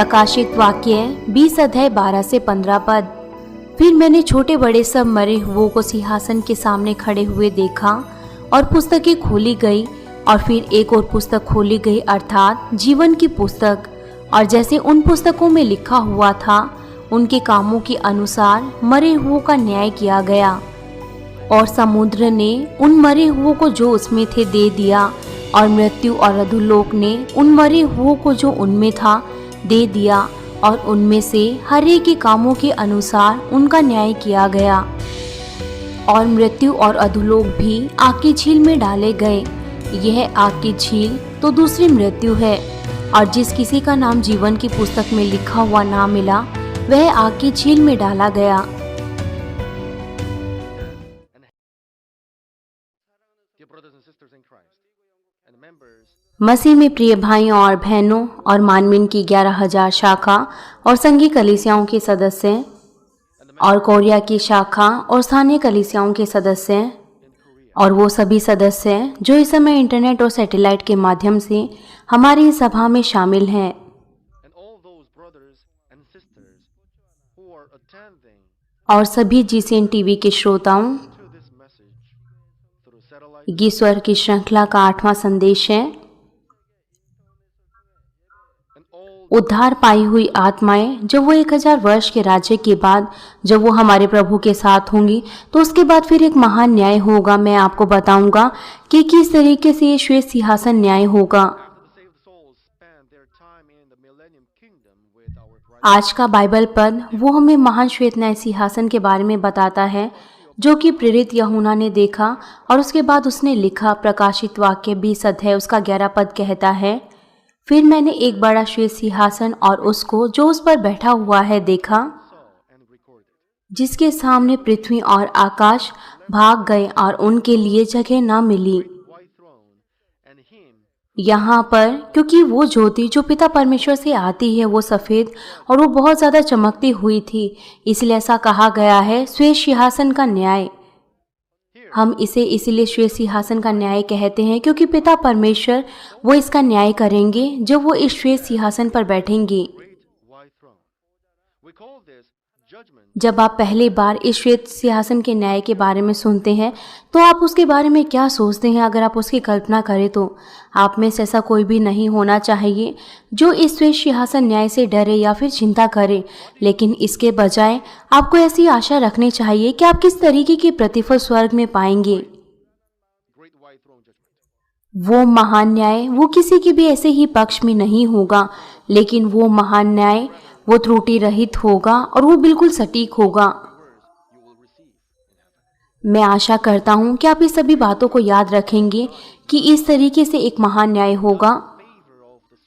प्रकाशित वाक्य 20 अध्याय 12 से 15 पद। फिर मैंने छोटे बड़े सब मरे हुओं को सिंहासन के सामने खड़े हुए देखा और पुस्तकें खोली गई और फिर एक और पुस्तक खोली गई अर्थात जीवन की पुस्तक। और जैसे उन पुस्तकों में लिखा हुआ था उनके कामों के अनुसार मरे हुओं का न्याय किया गया। और समुद्र ने उन मरे हुओं को जो उसमें थे दे दिया और मृत्यु और अधोलोक ने उन मरे हुओं को जो उनमें था दे दिया और उनमें से हर एक के कामों के अनुसार उनका न्याय किया गया। और मृत्यु और अधोलोक भी आग की झील में डाले गए। यह आग की झील तो दूसरी मृत्यु है। और जिस किसी का नाम जीवन की पुस्तक में लिखा हुआ ना मिला वह आग की झील में डाला गया। मसीह में प्रिय भाइयों और बहनों और मानवीन की 11,000 शाखा और संघीय कलीसियाओं के सदस्य और कोरिया की शाखा और स्थानीय कलीसियाओं के सदस्य और वो सभी सदस्य जो इस समय इंटरनेट और सैटेलाइट के माध्यम से हमारी इस सभा में शामिल हैं, और सभी जीसीएन टीवी के श्रोताओं, ये स्वर की श्रृंखला का 8वां संदेश है। उद्धार पाई हुई आत्माएं जब वो 1000 वर्ष के राज्य के बाद जब वो हमारे प्रभु के साथ होंगी तो उसके बाद फिर एक महान न्याय होगा। मैं आपको बताऊंगा कि किस तरीके से ये श्वेत सिंहासन न्याय होगा। आज का बाइबल पद वो हमें महान श्वेत न्याय सिंहासन के बारे में बताता है जो कि प्रेरित यूहन्ना ने देखा और उसके बाद उसने लिखा। प्रकाशित वाक्य 20 अध्याय उसका 11 पद कहता है, फिर मैंने एक बड़ा श्वेत सिंहासन और उसको जो उस पर बैठा हुआ है देखा, जिसके सामने पृथ्वी और आकाश भाग गए और उनके लिए जगह ना मिली। यहाँ पर क्योंकि वो ज्योति जो पिता परमेश्वर से आती है वो सफेद और वो बहुत ज्यादा चमकती हुई थी, इसलिए ऐसा कहा गया है श्वेत सिंहासन का न्याय। हम इसे इसलिए श्वेत सिंहासन का न्याय कहते हैं क्योंकि पिता परमेश्वर वो इसका न्याय करेंगे जब वो इस श्वेत सिंहासन पर बैठेंगे। जब आप पहली बार इस श्वेत सिंहासन के न्याय के बारे में सुनते हैं तो आप उसके बारे में क्या सोचते हैं? अगर आप उसकी कल्पना करें तो आप में से ऐसा कोई भी नहीं होना चाहिए जो इस श्वेत सिंहासन न्याय से डरे या फिर चिंता करे, लेकिन इसके बजाय आपको ऐसी आशा रखनी चाहिए कि आप किस तरीके के प्रतिफल स्वर्ग में पाएंगे। वो महान न्याय वो किसी के भी ऐसे ही पक्ष में नहीं होगा, लेकिन वो महान न्याय वो त्रुटि रहित होगा और वो बिल्कुल सटीक होगा। मैं आशा करता हूं कि आप इस सभी बातों को याद रखेंगे कि इस तरीके से एक महान न्याय होगा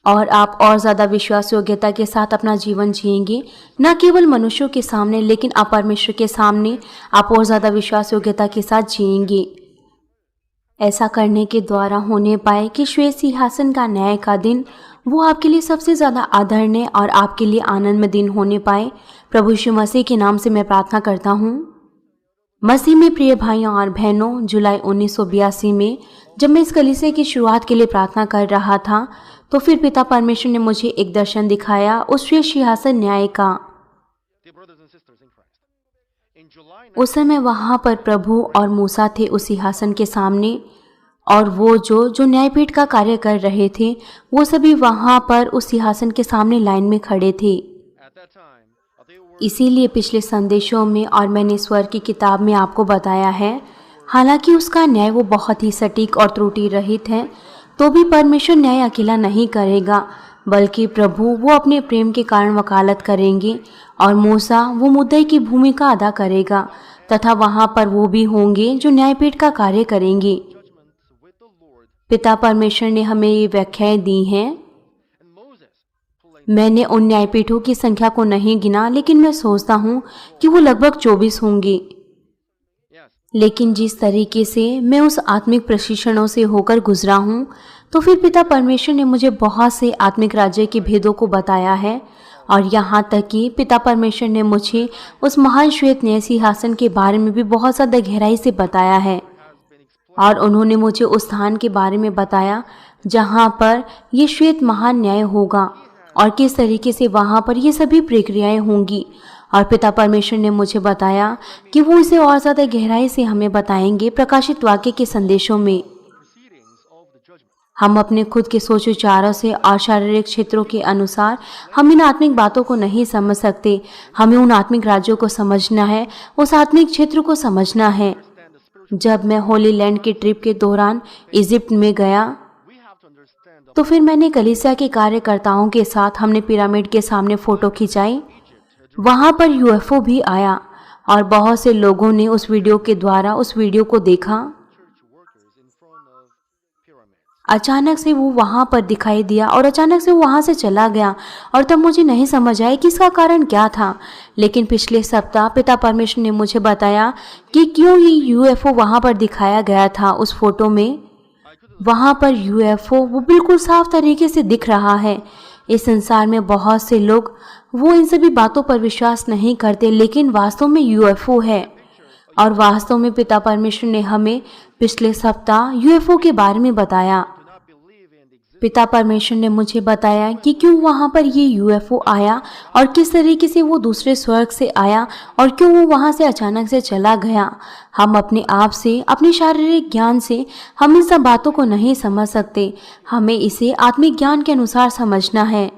और आप और ज्यादा विश्वास योग्यता के साथ अपना जीवन जिएंगे, न केवल मनुष्यों के सामने लेकिन आप परमेश्वर के सामने आप और ज्यादा विश्वास योग्यता के साथ जिएंगे। ऐसा करने के द्वारा होने पाए कि श्वेत सिंहासन का न्याय का दिन वो आपके लिए सबसे ज्यादा आदरणीय और आपके लिए आनंदमय दिन होने पाए। प्रभु यीशु मसीह के नाम से मैं प्रार्थना करता हूँ। मसीह में प्रिय भाइयों और बहनों, जुलाई 1982 में जब मैं इस कलीसिया की शुरुआत के लिए प्रार्थना कर रहा था तो फिर पिता परमेश्वर ने मुझे एक दर्शन दिखाया उस श्वेत सिंहासन न्याय का। उस समय वहां पर प्रभु और मूसा थे उस सिंहासन के सामने, और वो जो न्यायपीठ का कार्य कर रहे थे वो सभी वहां पर उस सिंहासन के सामने लाइन में खड़े थे। इसीलिए पिछले संदेशों में और मैंने स्वर की किताब में आपको बताया है, हालांकि उसका न्याय वो बहुत ही सटीक और त्रुटि रहित है, तो भी परमेश्वर न्याय अकेला नहीं करेगा, बल्कि प्रभु वो अपने प्रेम के कारण वकालत करेंगे और मूसा वो मुद्दई की भूमिका अदा करेगा तथा वहां पर वो भी होंगे जो न्यायपीठ का कार्य करेंगे। पिता परमेश्वर ने हमें ये व्याख्याएं दी हैं। मैंने उन न्यायपीठों की संख्या को नहीं गिना, लेकिन मैं सोचता हूँ कि वो लगभग 24 होंगी। लेकिन जिस तरीके से मैं उस आत्मिक प्रशिक्षणों से होकर गुजरा हूँ तो फिर पिता परमेश्वर ने मुझे बहुत से आत्मिक राज्य के भेदों को बताया है, और यहाँ तक कि पिता परमेश्वर ने मुझे उस महान श्वेत न्याय सिंहासन के बारे में भी बहुत ज़्यादा गहराई से बताया है। और उन्होंने मुझे उस स्थान के बारे में बताया जहाँ पर ये श्वेत महान न्याय होगा, और किस तरीके से वहाँ पर ये सभी प्रक्रियाएं होंगी। और पिता परमेश्वर ने मुझे बताया कि वो इसे और ज़्यादा गहराई से हमें बताएंगे प्रकाशित वाक्य के संदेशों में। हम अपने खुद के सोच विचारों से और शारीरिक क्षेत्रों के अनुसार हम इन आत्मिक बातों को नहीं समझ सकते। हमें उन आत्मिक राज्यों को समझना है, उस आत्मिक क्षेत्र को समझना है। जब मैं होली लैंड की ट्रिप के दौरान इजिप्ट में गया तो फिर मैंने कलीसिया के कार्यकर्ताओं के साथ हमने पिरामिड के सामने फोटो खिंचाई। वहां पर यूएफओ भी आया और बहुत से लोगों ने उस वीडियो के द्वारा उस वीडियो को देखा। अचानक से वो वहां पर दिखाई दिया और अचानक से वो वहां से चला गया और तब मुझे नहीं समझ आया कि इसका कारण क्या था। लेकिन पिछले सप्ताह पिता परमेश्वर ने मुझे बताया कि क्यों ये यूएफओ वहां पर दिखाया गया था। उस फोटो में वहां पर यूएफओ वो बिल्कुल साफ तरीके से दिख रहा है। इस संसार में बहुत से लोग वो इन सभी बातों पर विश्वास नहीं करते, लेकिन वास्तव में यूएफओ है। और वास्तव में पिता परमेश्वर ने हमें पिछले सप्ताह यूएफओ के बारे में बताया। पिता परमेश्वर ने मुझे बताया कि क्यों वहां पर ये यूएफओ आया और किस तरीके से वो दूसरे स्वर्ग से आया और क्यों वो वहां से अचानक से चला गया। हम अपने आप से, अपने शारीरिक ज्ञान से हम इन सब बातों को नहीं समझ सकते। हमें इसे आत्मिक ज्ञान के अनुसार समझना है।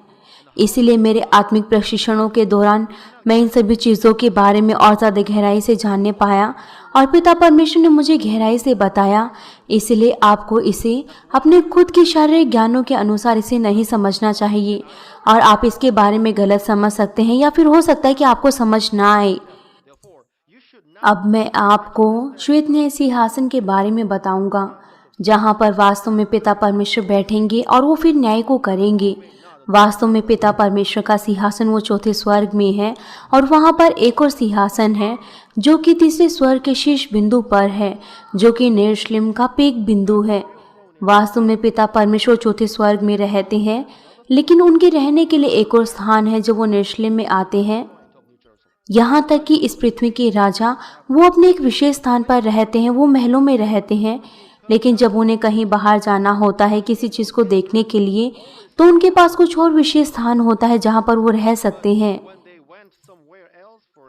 इसीलिए मेरे आत्मिक प्रशिक्षणों के दौरान मैं इन सभी चीज़ों के बारे में और ज़्यादा गहराई से जानने पाया और पिता परमेश्वर ने मुझे गहराई से बताया। इसलिए आपको इसे अपने खुद के शारीरिक ज्ञानों के अनुसार इसे नहीं समझना चाहिए और आप इसके बारे में गलत समझ सकते हैं या फिर हो सकता है कि आपको समझ ना आए। अब मैं आपको श्वेत न्याय सिंहासन के बारे में बताऊंगा, जहां पर वास्तव में पिता परमेश्वर बैठेंगे और वो फिर न्याय को करेंगे। वास्तव में पिता परमेश्वर का सिंहासन वो चौथे स्वर्ग में है और वहाँ पर एक और सिंहासन है जो कि तीसरे स्वर्ग के शीर्ष बिंदु पर है, जो कि यरूशलेम का पीक बिंदु है। वास्तव में पिता परमेश्वर चौथे स्वर्ग में रहते हैं, लेकिन उनके रहने के लिए एक और स्थान है जो वो यरूशलेम में आते हैं। यहाँ तक कि इस पृथ्वी के राजा वो अपने एक विशेष स्थान पर रहते हैं, वो महलों में रहते हैं। लेकिन जब उन्हें कहीं बाहर जाना होता है किसी चीज़ को देखने के लिए, तो उनके पास कुछ और विशेष स्थान होता है जहाँ पर वो रह सकते हैं।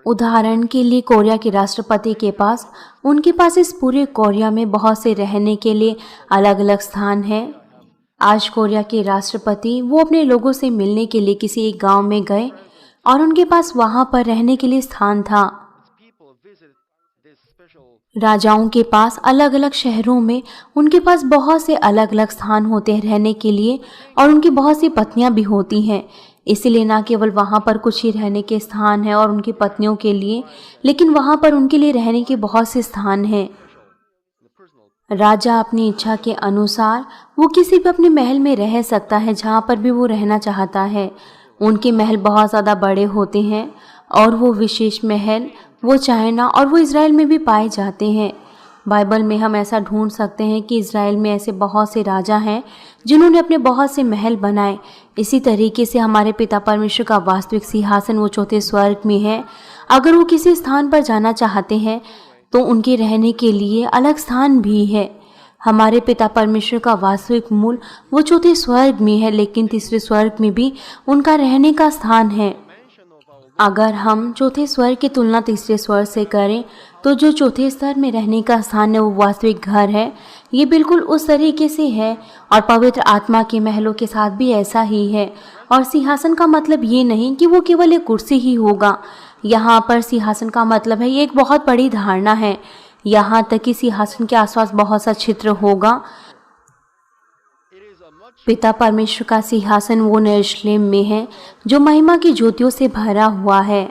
उदाहरण के लिए कोरिया के राष्ट्रपति के पास उनके पास इस पूरे कोरिया में बहुत से रहने के लिए अलग अलग स्थान हैं। आज कोरिया के राष्ट्रपति वो अपने लोगों से मिलने के लिए किसी एक गांव में गए और उनके पास वहां पर रहने के लिए स्थान था। राजाओं के पास अलग अलग शहरों में उनके पास बहुत से अलग अलग स्थान होते हैं रहने के लिए और उनकी बहुत सी पत्नियां भी होती हैं। इसलिए न केवल वहाँ पर कुछ ही रहने के स्थान हैं और उनकी पत्नियों के लिए, लेकिन वहाँ पर उनके लिए रहने के बहुत से स्थान हैं। राजा अपनी इच्छा के अनुसार वो किसी भी अपने महल में रह सकता है जहाँ पर भी वो रहना चाहता है। उनके महल बहुत ज़्यादा बड़े होते हैं और वो विशेष महल वो चाइना और वो इज़राइल में भी पाए जाते हैं। बाइबल में हम ऐसा ढूंढ सकते हैं कि इज़राइल में ऐसे बहुत से राजा हैं जिन्होंने अपने बहुत से महल बनाए। इसी तरीके से हमारे पिता परमेश्वर का वास्तविक सिंहासन वो चौथे स्वर्ग में है। अगर वो किसी स्थान पर जाना चाहते हैं तो उनके रहने के लिए अलग स्थान भी है। हमारे पिता परमेश्वर का वास्तविक मूल वो चौथे स्वर्ग में है, लेकिन तीसरे स्वर्ग में भी उनका रहने का स्थान है। अगर हम चौथे स्वर्ग की तुलना तीसरे स्वर्ग से करें तो जो चौथे स्तर में रहने का स्थान है वो वास्तविक घर है। ये बिल्कुल उस तरीके से है और पवित्र आत्मा के महलों के साथ भी ऐसा ही है। और सिंहासन का मतलब ये नहीं कि वो केवल एक कुर्सी ही होगा। यहाँ पर सिंहासन का मतलब है ये एक बहुत बड़ी धारणा है। यहाँ तक कि सिंहासन के आसपास बहुत सा क्षेत्र होगा। पिता परमेश्वर का सिंहासन वो यरूशलेम में है जो महिमा की ज्योतियों से भरा हुआ है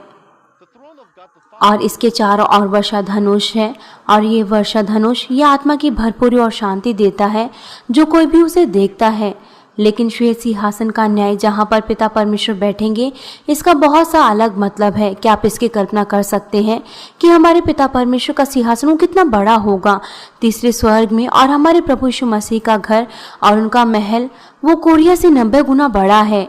और इसके चारों ओर वर्षा धनुष है और ये वर्षा धनुष ये आत्मा की भरपूरी और शांति देता है जो कोई भी उसे देखता है। लेकिन श्वेत सिंहासन का न्याय जहाँ पर पिता परमेश्वर बैठेंगे, इसका बहुत सा अलग मतलब है। क्या आप इसकी कल्पना कर सकते हैं कि हमारे पिता परमेश्वर का सिंहासन वो कितना बड़ा होगा तीसरे स्वर्ग में, और हमारे प्रभु यीशु मसीह का घर और उनका महल वो कोरिया से 90 गुना बड़ा है।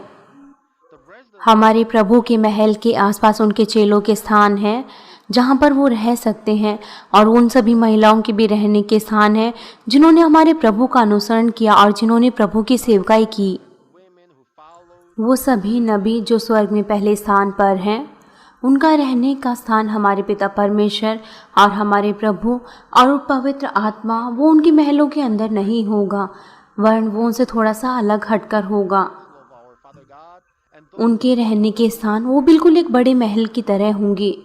हमारे प्रभु के महल के आसपास उनके चेलों के स्थान हैं जहाँ पर वो रह सकते हैं, और उन सभी महिलाओं के भी रहने के स्थान हैं जिन्होंने हमारे प्रभु का अनुसरण किया और जिन्होंने प्रभु की सेवकाई की। वो सभी नबी जो स्वर्ग में पहले स्थान पर हैं, उनका रहने का स्थान हमारे पिता परमेश्वर और हमारे प्रभु और पवित्र आत्मा वो उनके महलों के अंदर नहीं होगा, वरन वो उनसे थोड़ा सा अलग हटकर होगा। उनके रहने के स्थान वो बिल्कुल एक बड़े महल की तरह होंगे।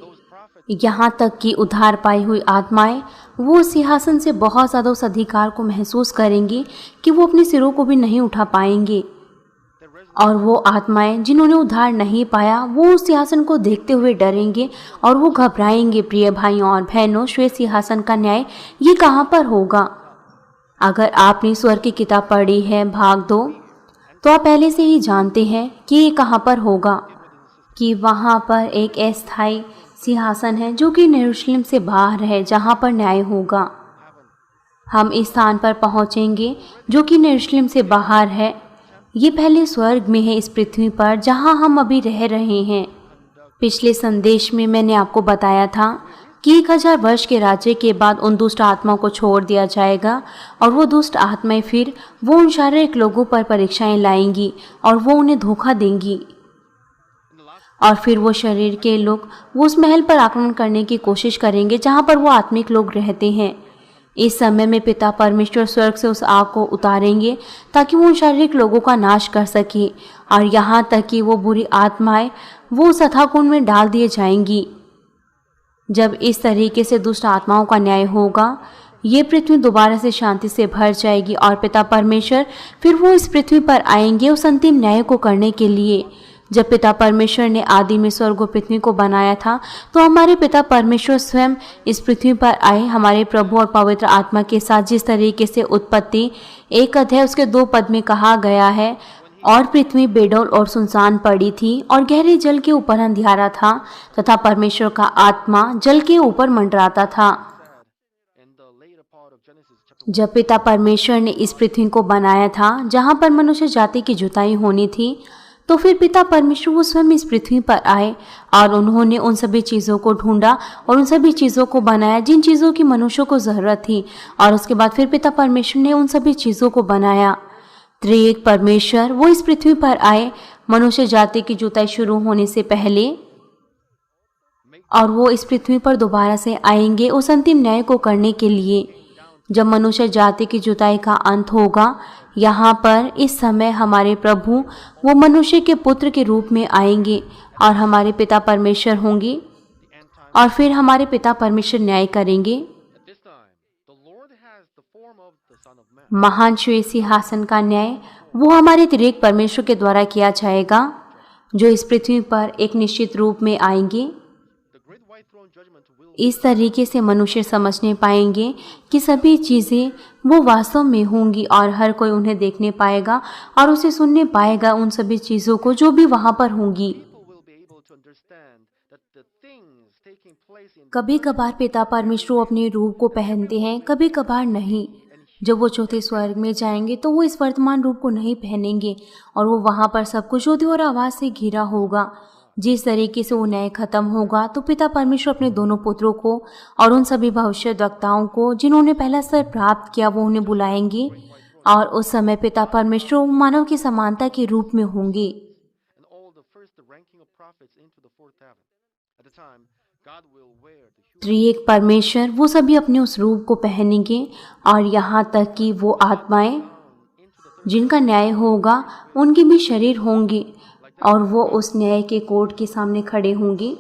यहाँ तक कि उद्धार पाई हुई आत्माएं वो सिंहासन से बहुत ज़्यादा उस अधिकार को महसूस करेंगी कि वो अपने सिरों को भी नहीं उठा पाएंगे। और वो आत्माएं जिन्होंने उद्धार नहीं पाया वो उस सिंहासन को देखते हुए डरेंगे और वो घबराएंगे। प्रिय भाइयों और बहनों, श्वेत सिंहासन का न्याय ये कहाँ पर होगा? अगर आपने स्वर्ग की किताब पढ़ी है भाग 2, तो आप पहले से ही जानते हैं कि ये कहाँ पर होगा, कि वहाँ पर एक अस्थायी सिंहासन है जो कि यरूशलेम से बाहर है, जहाँ पर न्याय होगा। हम इस स्थान पर पहुँचेंगे जो कि यरूशलेम से बाहर है। ये पहले स्वर्ग में है, इस पृथ्वी पर जहाँ हम अभी रह रहे हैं। पिछले संदेश में मैंने आपको बताया था कि 1000 वर्ष के राज्य के बाद उन दुष्ट आत्माओं को छोड़ दिया जाएगा और वो दुष्ट आत्माएं फिर वो उन शारीरिक लोगों पर परीक्षाएं लाएंगी और वो उन्हें धोखा देंगी। और फिर वो शरीर के लोग वो उस महल पर आक्रमण करने की कोशिश करेंगे जहाँ पर वो आत्मिक लोग रहते हैं। इस समय में पिता परमेश्वर स्वर्ग से उस आग को उतारेंगे ताकि वो उन शारीरिक लोगों का नाश कर सके, और यहाँ तक कि वो बुरी आत्माएं वो उस अथाकुंड में डाल दिए जाएंगी। जब इस तरीके से दुष्ट आत्माओं का न्याय होगा, ये पृथ्वी दोबारा से शांति से भर जाएगी और पिता परमेश्वर फिर वो इस पृथ्वी पर आएंगे उस अंतिम न्याय को करने के लिए। जब पिता परमेश्वर ने आदि में स्वर्ग और पृथ्वी को बनाया था, तो हमारे पिता परमेश्वर स्वयं इस पृथ्वी पर आए हमारे प्रभु और पवित्र आत्मा के साथ। जिस तरीके से उत्पत्ति 1 अध्याय उसके 2 पद में कहा गया है, और पृथ्वी बेडौल और सुनसान पड़ी थी और गहरे जल के ऊपर अंधियारा था तथा परमेश्वर का आत्मा जल के ऊपर मंडराता था। जब पिता परमेश्वर ने इस पृथ्वी को बनाया था जहाँ पर मनुष्य जाति की जुताई होनी थी, तो फिर पिता परमेश्वर वो स्वयं इस पृथ्वी पर आए और उन्होंने उन सभी चीज़ों को ढूंढा और उन सभी चीज़ों को बनाया जिन चीज़ों की मनुष्यों को ज़रूरत थी, और उसके बाद फिर पिता परमेश्वर ने उन सभी चीज़ों को बनाया। त्रिएक परमेश्वर वो इस पृथ्वी पर आए मनुष्य जाति की जुताई शुरू होने से पहले, और वो इस पृथ्वी पर दोबारा से आएंगे उस अंतिम न्याय को करने के लिए जब मनुष्य जाति की जुताई का अंत होगा। यहाँ पर इस समय हमारे प्रभु वो मनुष्य के पुत्र के रूप में आएंगे और हमारे पिता परमेश्वर होंगे, और फिर हमारे पिता परमेश्वर न्याय करेंगे। महान श्वेत सिंहासन का न्याय वो हमारे त्रिएक परमेश्वर के द्वारा किया जाएगा, जो इस पृथ्वी पर एक निश्चित रूप में आएंगे। इस तरीके से मनुष्य समझने पाएंगे कि सभी चीज़ें वो वास्तव में होंगी और हर कोई उन्हें देखने पाएगा और उसे सुनने पाएगा उन सभी चीज़ों को जो भी वहाँ पर होंगी। कभी कभार पिता परमेश्वर अपने रूप को पहनते हैं, कभी कभार नहीं। जब वो चौथे स्वर्ग में जाएंगे तो वो इस वर्तमान रूप को नहीं पहनेंगे और वो वहाँ पर सब कुछ ज्योति और आवाज़ से घिरा होगा। जिस तरीके से वो न्याय खत्म होगा, तो पिता परमेश्वर अपने दोनों पुत्रों को और उन सभी भविष्यद्वक्ताओं को जिन्होंने पहला स्तर प्राप्त किया वो उन्हें बुलाएंगे, और उस समय पिता परमेश्वर मानव की समानता के रूप में होंगे। त्रिएक परमेश्वर वो सभी अपने उस रूप को पहनेंगे, और यहाँ तक कि वो आत्माएं जिनका न्याय होगा उनके भी शरीर होंगे और वो उस न्याय के कोर्ट के सामने खड़े होंगे।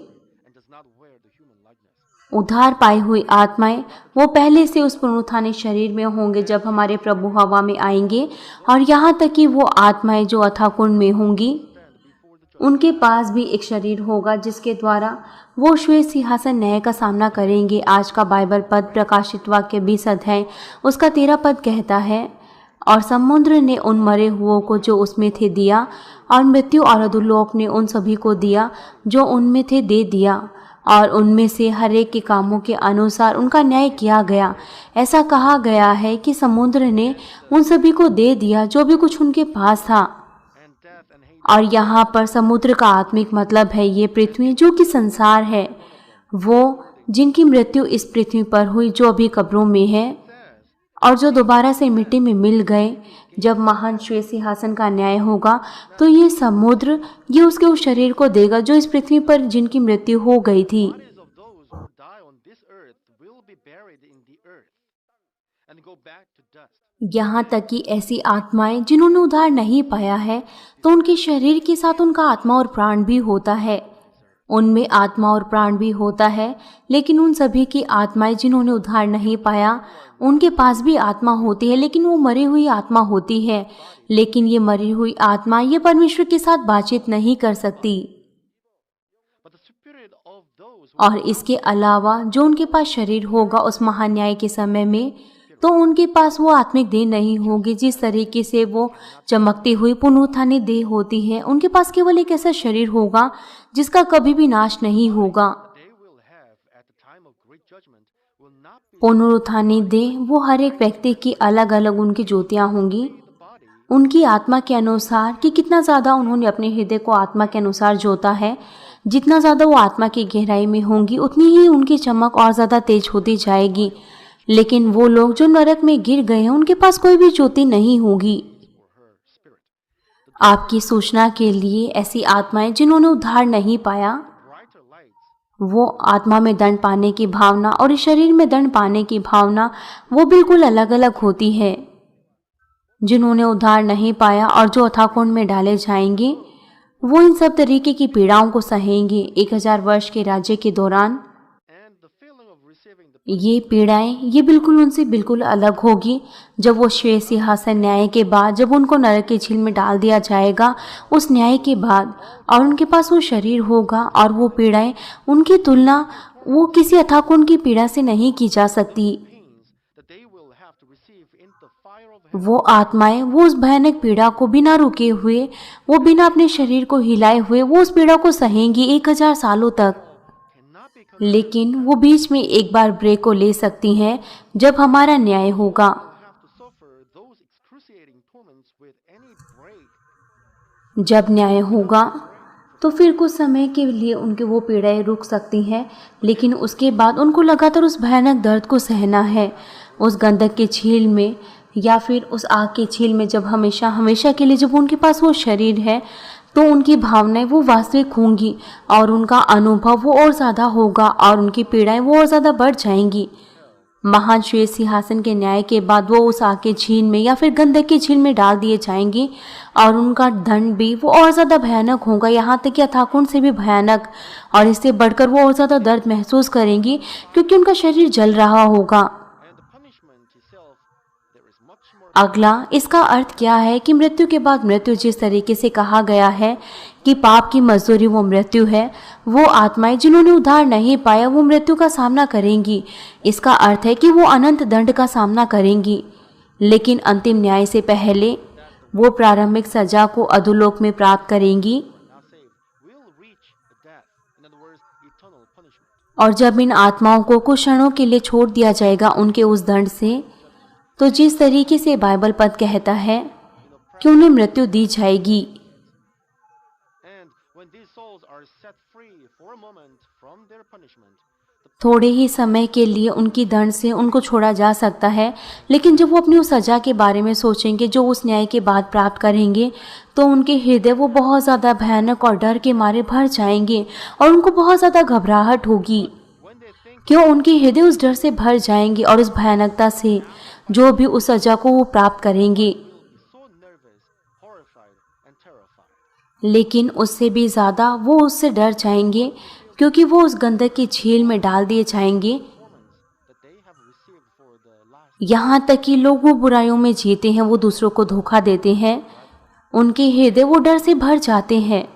उद्धार पाई हुई आत्माएं वो पहले से उस पुनरुत्थानी शरीर में होंगे जब हमारे प्रभु हवा में आएंगे, और यहाँ तक कि वो आत्माएं जो अथाकुंड में होंगी उनके पास भी एक शरीर होगा जिसके द्वारा वो श्वेत सिंहासन न्याय का सामना करेंगे। आज का बाइबल पद प्रकाशित वाक्य 20 अध्याय उसका 13 पद कहता है, और समुद्र ने उन मरे हुओं को जो उसमें थे दिया, और मृत्यु और अधोलोक ने उन सभी को दिया जो उनमें थे दे दिया, और उनमें से हर एक के कामों के अनुसार उनका न्याय किया गया। ऐसा कहा गया है कि समुद्र ने उन सभी को दे दिया जो भी कुछ उनके पास था। और यहाँ पर समुद्र का आत्मिक मतलब है ये पृथ्वी जो कि संसार है, वो जिनकी मृत्यु इस पृथ्वी पर हुई जो अभी कब्रों में है। और जो दोबारा से मिट्टी में मिल गए। जब महान श्वेत सिंहासन का न्याय होगा तो ये समुद्र ये उसके उस शरीर को देगा जो इस पृथ्वी पर जिनकी मृत्यु हो गई थी। यहाँ तक कि ऐसी आत्माएं जिन्होंने उद्धार नहीं पाया है तो उनके शरीर के साथ उनका आत्मा और प्राण भी होता है। उनमें आत्मा और प्राण भी होता है, लेकिन उन सभी की आत्माएं जिन्होंने उद्धार नहीं पाया उनके पास भी आत्मा होती है, लेकिन वो मरी हुई आत्मा होती है। लेकिन ये मरी हुई आत्मा ये परमेश्वर के साथ बातचीत नहीं कर सकती। और इसके अलावा जो उनके पास शरीर होगा उस महान न्याय के समय में, तो उनके पास वो आत्मिक देह नहीं होगी जिस तरीके से वो चमकती हुई पुनरुत्थानी देह होती है। उनके पास केवल एक ऐसा शरीर होगा जिसका कभी भी नाश नहीं होगा। पुनरुत्थानी देह वो हर एक व्यक्ति की अलग अलग उनकी ज्योतियां होंगी, उनकी आत्मा के अनुसार कि कितना ज़्यादा उन्होंने अपने हृदय को आत्मा के अनुसार जोता है। जितना ज़्यादा वो आत्मा की गहराई में होंगी उतनी ही उनकी चमक और ज़्यादा तेज होती जाएगी। लेकिन वो लोग जो नरक में गिर गए हैं उनके पास कोई भी ज्योति नहीं होगी। आपकी सूचना के लिए ऐसी आत्माएं जिन्होंने उद्धार नहीं पाया, वो आत्मा में दंड पाने की भावना और इस शरीर में दंड पाने की भावना वो बिल्कुल अलग अलग होती है। जिन्होंने उद्धार नहीं पाया और जो अथाकुंड में डाले जाएंगे वो इन सब तरीके की पीड़ाओं को सहेंगे 1000 वर्ष के राज्य के दौरान। ये पीड़ाएं ये बिल्कुल उनसे बिल्कुल अलग होगी। जब वो श्वेत सिंहासन न्याय के बाद जब उनको नरक की झील में डाल दिया जाएगा उस न्याय के बाद, और उनके पास वो शरीर होगा और वो पीड़ाएं उनकी तुलना वो किसी अथाकुंड की पीड़ा से नहीं की जा सकती। वो आत्माएं वो उस भयानक पीड़ा को बिना रुके हुए, वो बिना अपने शरीर को हिलाए हुए वो उस पीड़ा को सहेंगी 1000 सालों तक। लेकिन वो बीच में एक बार ब्रेक को ले सकती हैं जब हमारा न्याय होगा। जब न्याय होगा तो फिर कुछ समय के लिए उनके वो पीड़ाएं रुक सकती हैं, लेकिन उसके बाद उनको लगातार उस भयानक दर्द को सहना है। उस गंधक की झील में या फिर उस आग की झील में जब हमेशा हमेशा के लिए जब उनके पास वो शरीर है तो उनकी भावनाएं वो वास्तविक होंगी और उनका अनुभव वो और ज़्यादा होगा और उनकी पीड़ाएं वो और ज़्यादा बढ़ जाएंगी। महान श्वेत सिंहासन के न्याय के बाद वो उस आग की झील में या फिर गंधक की झील में डाल दिए जाएंगे और उनका दंड भी वो और ज़्यादा भयानक होगा, यहाँ तक कि अथाकुंड से भी भयानक। और इससे बढ़कर वो और ज़्यादा दर्द महसूस करेंगी क्योंकि उनका शरीर जल रहा होगा। अगला, इसका अर्थ क्या है कि मृत्यु के बाद मृत्यु, जिस तरीके से कहा गया है कि पाप की मजदूरी वो मृत्यु है, वो आत्माएं जिन्होंने उद्धार नहीं पाया वो मृत्यु का सामना करेंगी। इसका अर्थ है कि वो अनंत दंड का सामना करेंगी। लेकिन अंतिम न्याय से पहले वो प्रारंभिक सजा को अधोलोक में प्राप्त करेंगी। और जब इन आत्माओं को कुछ क्षणों के लिए छोड़ दिया जाएगा उनके उस दंड से, तो जिस तरीके से बाइबल पद कहता है कि उन्हें मृत्यु दी जाएगी, थोड़े ही समय के लिए उनकी दंड से उनको छोड़ा जा सकता है। लेकिन जब वो अपनी उस सजा के बारे में सोचेंगे जो उस न्याय के बाद प्राप्त करेंगे, तो उनके हृदय वो बहुत ज़्यादा भयानक और डर के मारे भर जाएंगे और उनको बहुत ज़्यादा घबराहट होगी। क्यों? उनके हृदय उस डर से भर जाएंगे और उस भयानकता से जो भी उस सजा को वो प्राप्त करेंगे। लेकिन उससे भी ज़्यादा वो उससे डर जाएंगे क्योंकि वो उस गंधक की झील में डाल दिए जाएंगे। यहाँ तक कि लोग वो बुराइयों में जीते हैं, वो दूसरों को धोखा देते हैं, उनके हृदय वो डर से भर जाते हैं।